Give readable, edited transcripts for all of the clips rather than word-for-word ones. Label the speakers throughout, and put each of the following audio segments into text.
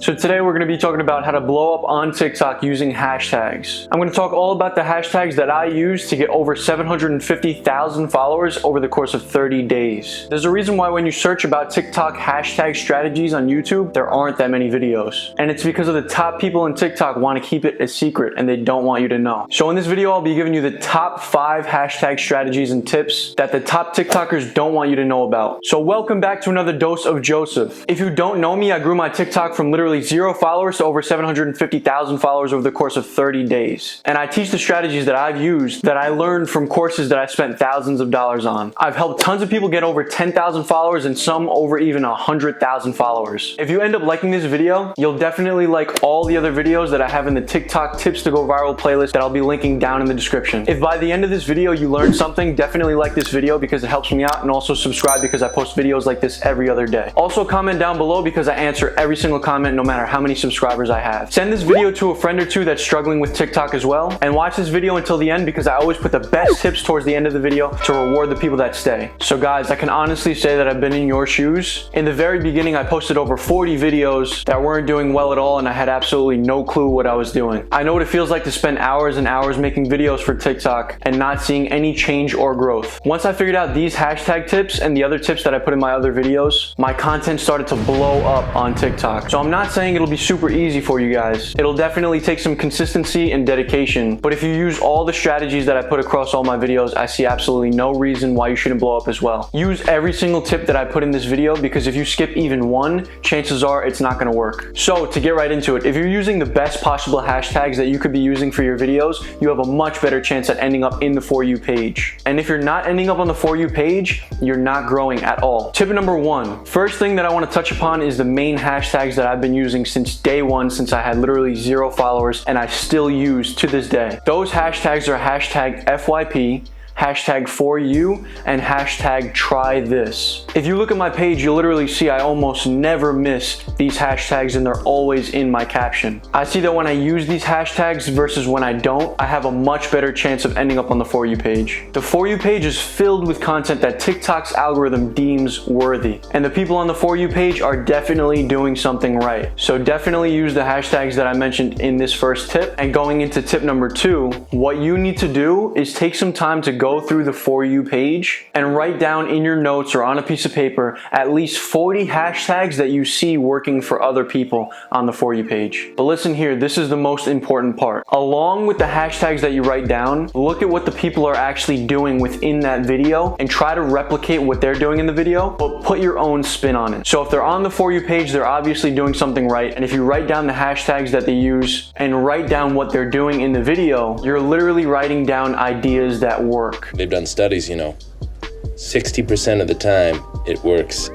Speaker 1: So today we're going to be talking about how to blow up on TikTok using hashtags. I'm going to talk all about the hashtags that I use to get over 750,000 followers over the course of 30 days. There's a reason why when you search about TikTok hashtag strategies on YouTube, there aren't that many videos. And it's because of the top people in TikTok want to keep it a secret and they don't want you to know. So in this video, I'll be giving you the top 5 hashtag strategies and tips that the top TikTokers don't want you to know about. So welcome back to another dose of Joseph. If you don't know me, I grew my TikTok from literally 0 followers to over 750,000 followers over the course of 30 days. And I teach the strategies that I've used that I learned from courses that I spent thousands of dollars on. I've helped tons of people get over 10,000 followers and some over even 100,000 followers. If you end up liking this video, you'll definitely like all the other videos that I have in the TikTok Tips to Go Viral playlist that I'll be linking down in the description. If by the end of this video you learned something, definitely like this video because it helps me out, and also subscribe because I post videos like this every other day. Also comment down below because I answer every single comment no matter how many subscribers I have. Send this video to a friend or two that's struggling with TikTok as well, and watch this video until the end because I always put the best tips towards the end of the video to reward the people that stay. So guys, I can honestly say that I've been in your shoes. In the very beginning, I posted over 40 videos that weren't doing well at all and I had absolutely no clue what I was doing. I know what it feels like to spend hours and hours making videos for TikTok and not seeing any change or growth. Once I figured out these hashtag tips and the other tips that I put in my other videos, my content started to blow up on TikTok. So I'm not saying it'll be super easy for you guys. It'll definitely take some consistency and dedication, but if you use all the strategies that I put across all my videos, I see absolutely no reason why you shouldn't blow up as well. Use every single tip that I put in this video because if you skip even one, chances are it's not going to work. So to get right into it, if you're using the best possible hashtags that you could be using for your videos, you have a much better chance at ending up in the For You page. And if you're not ending up on the For You page, you're not growing at all. Tip number 1. First thing that I want to touch upon is the main hashtags that I've been using since day one, since I had literally 0 followers and I still use to this day. Those hashtags are hashtag FYP, hashtag For You, and hashtag Try This. If you look at my page, you'll literally see I almost never miss these hashtags and they're always in my caption. I see that when I use these hashtags versus when I don't, I have a much better chance of ending up on the For You page. The For You page is filled with content that TikTok's algorithm deems worthy, and the people on the For You page are definitely doing something right. So definitely use the hashtags that I mentioned in this first tip. And going into tip number 2, what you need to do is take some time to go through the For You page and write down in your notes or on a piece of paper at least 40 hashtags that you see working for other people on the For You page. But listen here, this is the most important part. Along with the hashtags that you write down, look at what the people are actually doing within that video and try to replicate what they're doing in the video, but put your own spin on it. So if they're on the For You page, they're obviously doing something right. And if you write down the hashtags that they use and write down what they're doing in the video, you're literally writing down ideas that work.
Speaker 2: They've done studies, 60% of the time, it works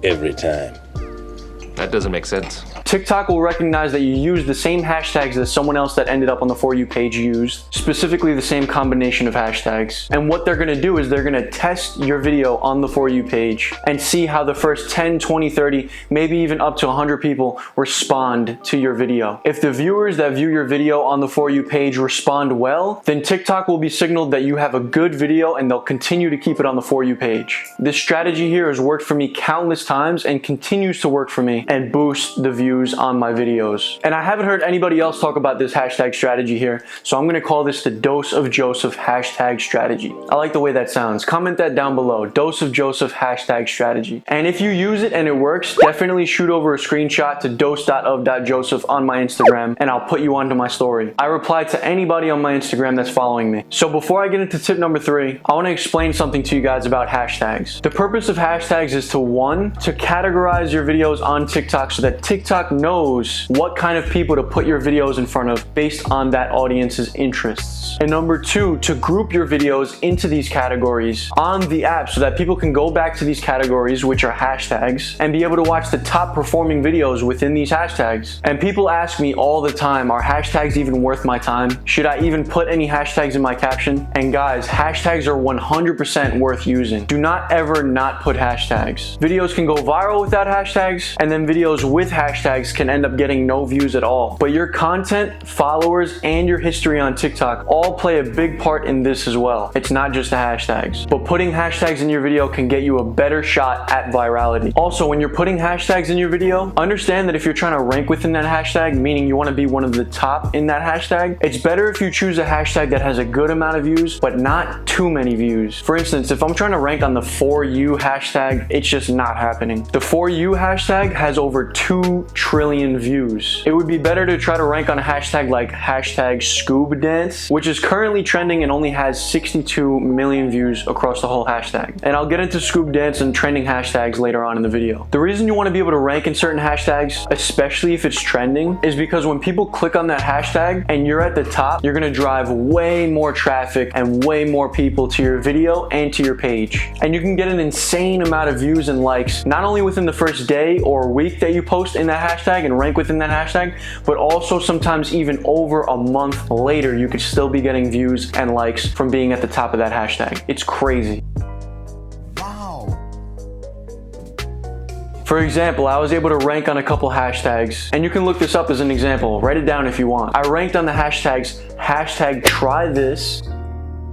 Speaker 2: every time.
Speaker 3: That doesn't make sense.
Speaker 1: TikTok will recognize that you use the same hashtags that someone else that ended up on the For You page used, specifically the same combination of hashtags. And what they're gonna do is they're gonna test your video on the For You page and see how the first 10, 20, 30, maybe even up to 100 people respond to your video. If the viewers that view your video on the For You page respond well, then TikTok will be signaled that you have a good video and they'll continue to keep it on the For You page. This strategy here has worked for me countless times and continues to work for me and boost the views on my videos. And I haven't heard anybody else talk about this hashtag strategy here, so I'm going to call this the Dose of Joseph hashtag strategy. I like the way that sounds. Comment that down below. Dose of Joseph hashtag strategy. And if you use it and it works, definitely shoot over a screenshot to dose.of.joseph on my Instagram and I'll put you onto my story. I reply to anybody on my Instagram that's following me. So before I get into tip number 3, I want to explain something to you guys about hashtags. The purpose of hashtags is to 1, to categorize your videos on TikTok so that TikTok knows what kind of people to put your videos in front of based on that audience's interests. And number 2, to group your videos into these categories on the app so that people can go back to these categories, which are hashtags, and be able to watch the top performing videos within these hashtags. And people ask me all the time, are hashtags even worth my time? Should I even put any hashtags in my caption? And guys, hashtags are 100% worth using. Do not ever not put hashtags. Videos can go viral without hashtags, and then and videos with hashtags can end up getting no views at all. But your content, followers, and your history on TikTok all play a big part in this as well. It's not just the hashtags. But putting hashtags in your video can get you a better shot at virality. Also, when you're putting hashtags in your video, understand that if you're trying to rank within that hashtag, meaning you want to be one of the top in that hashtag, it's better if you choose a hashtag that has a good amount of views, but not too many views. For instance, if I'm trying to rank on the For You hashtag, it's just not happening. The For You hashtag has over 2 trillion views. It would be better to try to rank on a hashtag like hashtag Scoob Dance, which is currently trending and only has 62 million views across the whole hashtag. And I'll get into Scoob Dance and trending hashtags later on in the video. The reason you want to be able to rank in certain hashtags, especially if it's trending, is because when people click on that hashtag and you're at the top, you're going to drive way more traffic and way more people to your video and to your page. And you can get an insane amount of views and likes, not only within the first day or week that you post in that hashtag and rank within that hashtag, but also sometimes even over a month later, you could still be getting views and likes from being at the top of that hashtag. It's crazy. For example, I was able to rank on a couple hashtags, and you can look this up as an example. Write it down if you want. I ranked on the hashtags hashtag try this,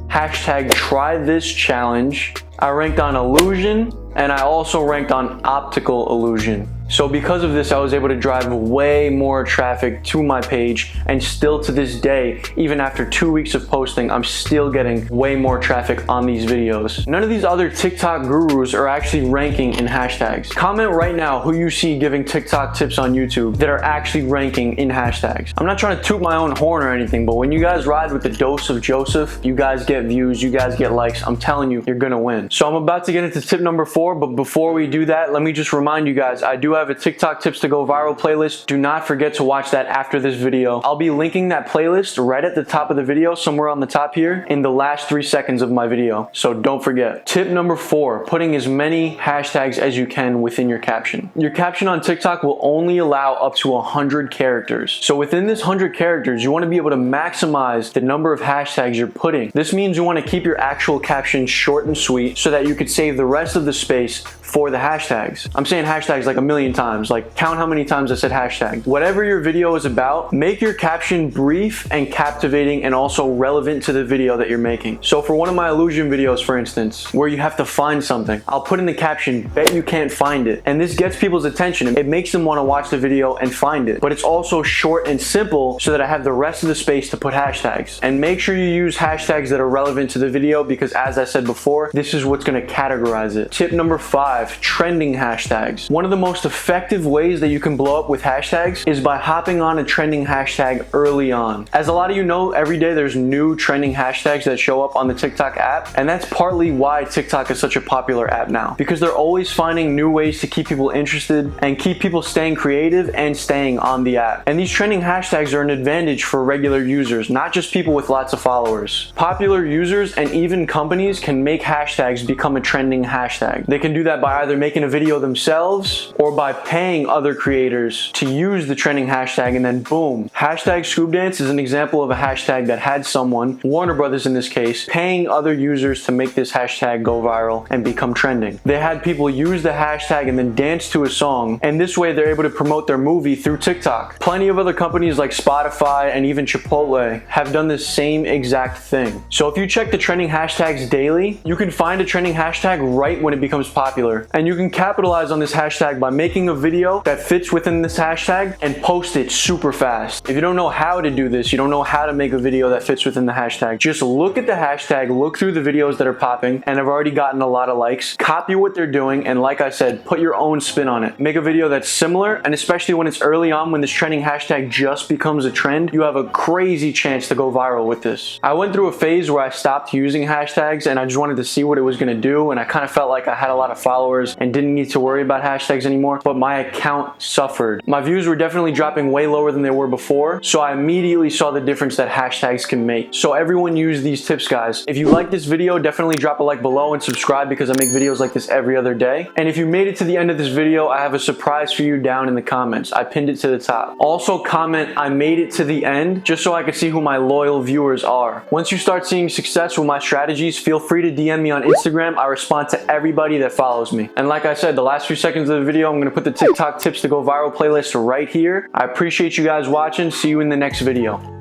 Speaker 1: hashtag try this challenge. I ranked on illusion, and I also ranked on optical illusion. So because of this, I was able to drive way more traffic to my page, and still to this day, even after 2 weeks of posting, I'm still getting way more traffic on these videos. None of these other TikTok gurus are actually ranking in hashtags. Comment right now who you see giving TikTok tips on YouTube that are actually ranking in hashtags. I'm not trying to toot my own horn or anything, but when you guys ride with the dose of Joseph, you guys get views, you guys get likes. I'm telling you, you're gonna win. So I'm about to get into tip number 4, but before we do that, let me just remind you guys, I do have a TikTok tips to go viral playlist. Do not forget to watch that after this video. I'll be linking that playlist right at the top of the video, somewhere on the top here, in the last 3 seconds of my video. So don't forget. Tip number 4, putting as many hashtags as you can within your caption. Your caption on TikTok will only allow up to 100 characters. So within this 100 characters, you want to be able to maximize the number of hashtags you're putting. This means you want to keep your actual caption short and sweet so that you could save the rest of the space for the hashtags. I'm saying hashtags like a million times, like count how many times I said hashtag. Whatever your video is about, make your caption brief and captivating and also relevant to the video that you're making. So for one of my illusion videos, for instance, where you have to find something, I'll put in the caption, bet you can't find it. And this gets people's attention. It makes them want to watch the video and find it. But it's also short and simple so that I have the rest of the space to put hashtags. And make sure you use hashtags that are relevant to the video because as I said before, this is what's going to categorize it. Tip number 5. Trending hashtags. One of the most effective ways that you can blow up with hashtags is by hopping on a trending hashtag early on. As a lot of you know, every day there's new trending hashtags that show up on the TikTok app, and that's partly why TikTok is such a popular app now, because they're always finding new ways to keep people interested and keep people staying creative and staying on the app. And these trending hashtags are an advantage for regular users, not just people with lots of followers. Popular users and even companies can make hashtags become a trending hashtag. They can do that by either making a video themselves or by paying other creators to use the trending hashtag, and then boom. Hashtag Scoob Dance is an example of a hashtag that had someone, Warner Brothers in this case, paying other users to make this hashtag go viral and become trending. They had people use the hashtag and then dance to a song, and this way they're able to promote their movie through TikTok. Plenty of other companies like Spotify and even Chipotle have done the same exact thing. So if you check the trending hashtags daily, you can find a trending hashtag right when it becomes popular. And you can capitalize on this hashtag by making a video that fits within this hashtag and post it super fast. If you don't know how to do this, you don't know how to make a video that fits within the hashtag, just look at the hashtag, look through the videos that are popping and have already gotten a lot of likes, copy what they're doing, and like I said, put your own spin on it. Make a video that's similar, and especially when it's early on, when this trending hashtag just becomes a trend, you have a crazy chance to go viral with this. I went through a phase where I stopped using hashtags and I just wanted to see what it was going to do, and I kind of felt like I had a lot of followers and didn't need to worry about hashtags anymore, but my account suffered. My views were definitely dropping way lower than they were before, so I immediately saw the difference that hashtags can make. So everyone use these tips, guys. If you like this video, definitely drop a like below and subscribe because I make videos like this every other day. And if you made it to the end of this video, I have a surprise for you down in the comments. I pinned it to the top. Also comment, I made it to the end, just so I can see who my loyal viewers are. Once you start seeing success with my strategies, feel free to DM me on Instagram. I respond to everybody that follows me. And like I said, the last few seconds of the video, I'm going going to put the TikTok tips to go viral playlist right here. I appreciate you guys watching. See you in the next video.